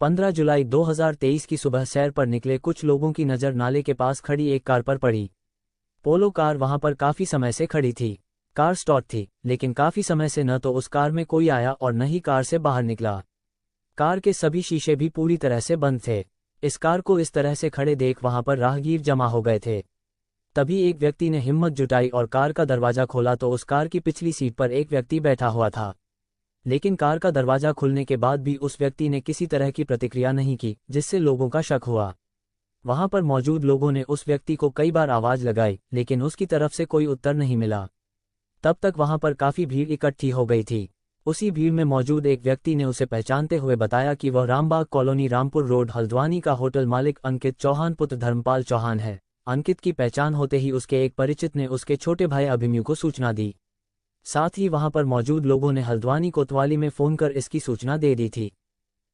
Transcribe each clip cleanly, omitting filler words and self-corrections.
15 जुलाई 2023 की सुबह सैर पर निकले कुछ लोगों की नज़र नाले के पास खड़ी एक कार पर पड़ी। पोलो कार वहां पर काफी समय से खड़ी थी। कार स्टॉप थी, लेकिन काफी समय से न तो उस कार में कोई आया और न ही कार से बाहर निकला। कार के सभी शीशे भी पूरी तरह से बंद थे। इस कार को इस तरह से खड़े देख वहां पर राहगीर जमा हो गए थे। तभी एक व्यक्ति ने हिम्मत जुटाई और कार का दरवाजा खोला तो उस कार की पिछली सीट पर एक व्यक्ति बैठा हुआ था। लेकिन कार का दरवाजा खुलने के बाद भी उस व्यक्ति ने किसी तरह की प्रतिक्रिया नहीं की, जिससे लोगों का शक हुआ। वहां पर मौजूद लोगों ने उस व्यक्ति को कई बार आवाज लगाई, लेकिन उसकी तरफ से कोई उत्तर नहीं मिला। तब तक वहां पर काफी भीड़ इकट्ठी हो गई थी। उसी भीड़ में मौजूद एक व्यक्ति ने उसे पहचानते हुए बताया कि वह रामबाग कॉलोनी रामपुर रोड हल्द्वानी का होटल मालिक अंकित चौहान पुत्र धर्मपाल चौहान है। अंकित की पहचान होते ही उसके एक परिचित ने उसके छोटे भाई अभिमन्यु को सूचना दी। साथ ही वहां पर मौजूद लोगों ने हल्द्वानी कोतवाली में फोन कर इसकी सूचना दे दी थी।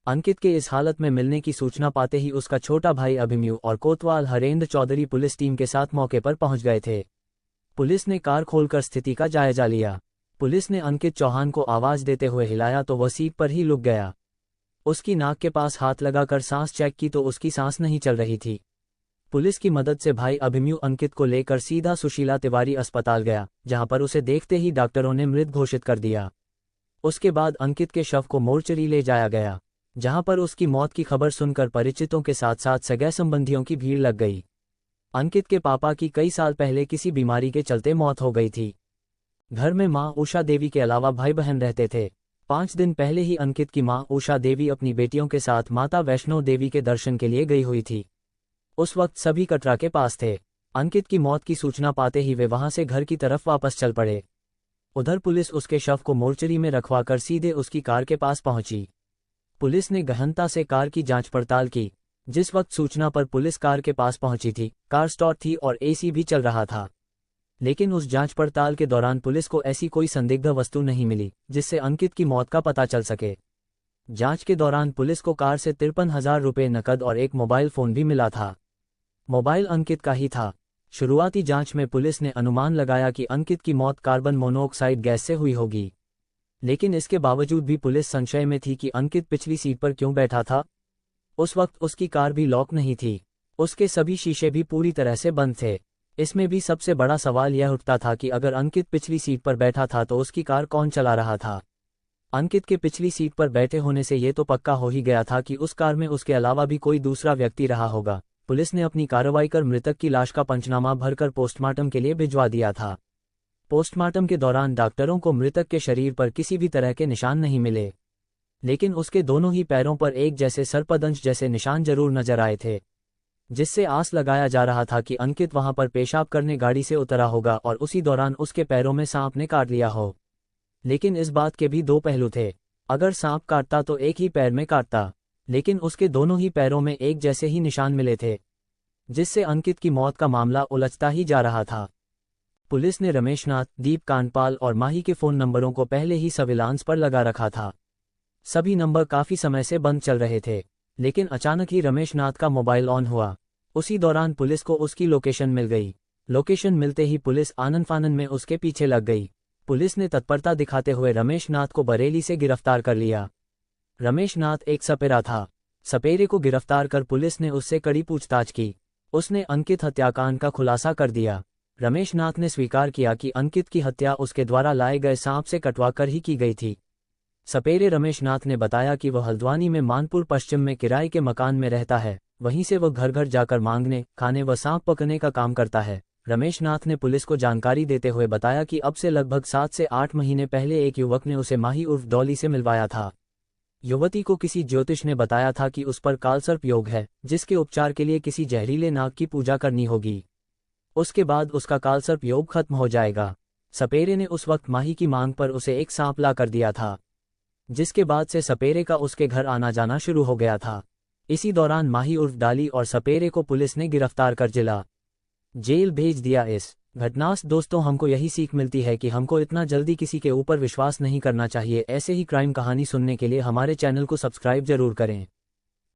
अंकित के इस हालत में मिलने की सूचना पाते ही उसका छोटा भाई अभिमन्यु और कोतवाल हरेंद्र चौधरी पुलिस टीम के साथ मौके पर पहुंच गए थे। पुलिस ने कार खोलकर स्थिति का जायजा लिया। पुलिस ने अंकित चौहान को आवाज देते हुए हिलाया तो वह सीट पर ही लुक गया। उसकी नाक के पास हाथ लगाकर सांस चेक की तो उसकी सांस नहीं चल रही थी। पुलिस की मदद से भाई अभिमन्यु अंकित को लेकर सीधा सुशीला तिवारी अस्पताल गया, जहां पर उसे देखते ही डॉक्टरों ने मृत घोषित कर दिया। उसके बाद अंकित के शव को मोर्चरी ले जाया गया, जहां पर उसकी मौत की खबर सुनकर परिचितों के साथ साथ सगे संबंधियों की भीड़ लग गई। अंकित के पापा की कई साल पहले किसी बीमारी के चलते मौत हो गई थी। घर में मां उषा देवी के अलावा भाई बहन रहते थे। 5 दिन पहले ही अंकित की मां उषा देवी अपनी बेटियों के साथ माता वैष्णो देवी के दर्शन के लिए गई हुई थी। उस वक्त सभी कटरा के पास थे। अंकित की मौत की सूचना पाते ही वे वहां से घर की तरफ वापस चल पड़े। उधर पुलिस उसके शव को मोर्चरी में रखवाकर सीधे उसकी कार के पास पहुंची। पुलिस ने गहनता से कार की जांच पड़ताल की। जिस वक्त सूचना पर पुलिस कार के पास पहुंची थी, कार स्टार्ट थी और एसी भी चल रहा था। लेकिन उस जांच पड़ताल के दौरान पुलिस को ऐसी कोई संदिग्ध वस्तु नहीं मिली जिससे अंकित की मौत का पता चल सके। जांच के दौरान पुलिस को कार से 53,000 रुपये नकद और एक मोबाइल फोन भी मिला था। मोबाइल अंकित का ही था। शुरुआती जांच में पुलिस ने अनुमान लगाया कि अंकित की मौत कार्बन मोनोऑक्साइड गैस से हुई होगी। लेकिन इसके बावजूद भी पुलिस संशय में थी कि अंकित पिछली सीट पर क्यों बैठा था। उस वक्त उसकी कार भी लॉक नहीं थी। उसके सभी शीशे भी पूरी तरह से बंद थे। इसमें भी सबसे बड़ा सवाल यह उठता था कि अगर अंकित पिछली सीट पर बैठा था तो उसकी कार कौन चला रहा था। अंकित के पिछली सीट पर बैठे होने से ये तो पक्का हो ही गया था कि उस कार में उसके अलावा भी कोई दूसरा व्यक्ति रहा होगा। पुलिस ने अपनी कार्रवाई कर मृतक की लाश का पंचनामा भरकर पोस्टमार्टम के लिए भिजवा दिया था। पोस्टमार्टम के दौरान डॉक्टरों को मृतक के शरीर पर किसी भी तरह के निशान नहीं मिले, लेकिन उसके दोनों ही पैरों पर एक जैसे सर्पदंश जैसे निशान जरूर नजर आए थे, जिससे आस लगाया जा रहा था कि अंकित वहां पर पेशाब करने गाड़ी से उतरा होगा और उसी दौरान उसके पैरों में सांप ने काट लिया हो। लेकिन इस बात के भी दो पहलू थे। अगर सांप काटता तो एक ही पैर में काटता, लेकिन उसके दोनों ही पैरों में एक जैसे ही निशान मिले थे, जिससे अंकित की मौत का मामला उलझता ही जा रहा था। पुलिस ने रमेश नाथ, दीप कांडपाल और माही के फोन नंबरों को पहले ही सर्विलांस पर लगा रखा था। सभी नंबर काफी समय से बंद चल रहे थे, लेकिन अचानक ही रमेश नाथ का मोबाइल ऑन हुआ। उसी दौरान पुलिस को उसकी लोकेशन मिल गई। लोकेशन मिलते ही पुलिस आनन फानन में उसके पीछे लग गई। पुलिस ने तत्परता दिखाते हुए रमेश नाथ को बरेली से गिरफ्तार कर लिया। रमेश नाथ एक सपेरा था। सपेरे को गिरफ्तार कर पुलिस ने उससे कड़ी पूछताछ की। उसने अंकित हत्याकांड का खुलासा कर दिया। रमेश नाथ ने स्वीकार किया कि अंकित की हत्या उसके द्वारा लाए गए सांप से कटवाकर ही की गई थी। सपेरे रमेश नाथ ने बताया कि वह हल्द्वानी में मानपुर पश्चिम में किराए के मकान में रहता है। वहीं से वह घर घर जाकर मांगने, खाने व सांप पकड़ने का काम करता है। रमेश नाथ ने पुलिस को जानकारी देते हुए बताया कि अब से लगभग 7 से 8 महीने पहले एक युवक ने उसे माही उर्फ डॉली से मिलवाया था। युवती को किसी ज्योतिष ने बताया था कि उस पर कालसर्प योग है, जिसके उपचार के लिए किसी जहरीले नाग की पूजा करनी होगी। उसके बाद उसका कालसर्प योग खत्म हो जाएगा। सपेरे ने उस वक्त माही की मांग पर उसे एक सांप ला कर दिया था, जिसके बाद से सपेरे का उसके घर आना जाना शुरू हो गया था। इसी दौरान माही उर्फ डाली और सपेरे को पुलिस ने गिरफ्तार कर जिला जेल भेज दिया। इस घटना से दोस्तों हमको यही सीख मिलती है कि हमको इतना जल्दी किसी के ऊपर विश्वास नहीं करना चाहिए। ऐसे ही क्राइम कहानी सुनने के लिए हमारे चैनल को सब्सक्राइब जरूर करें।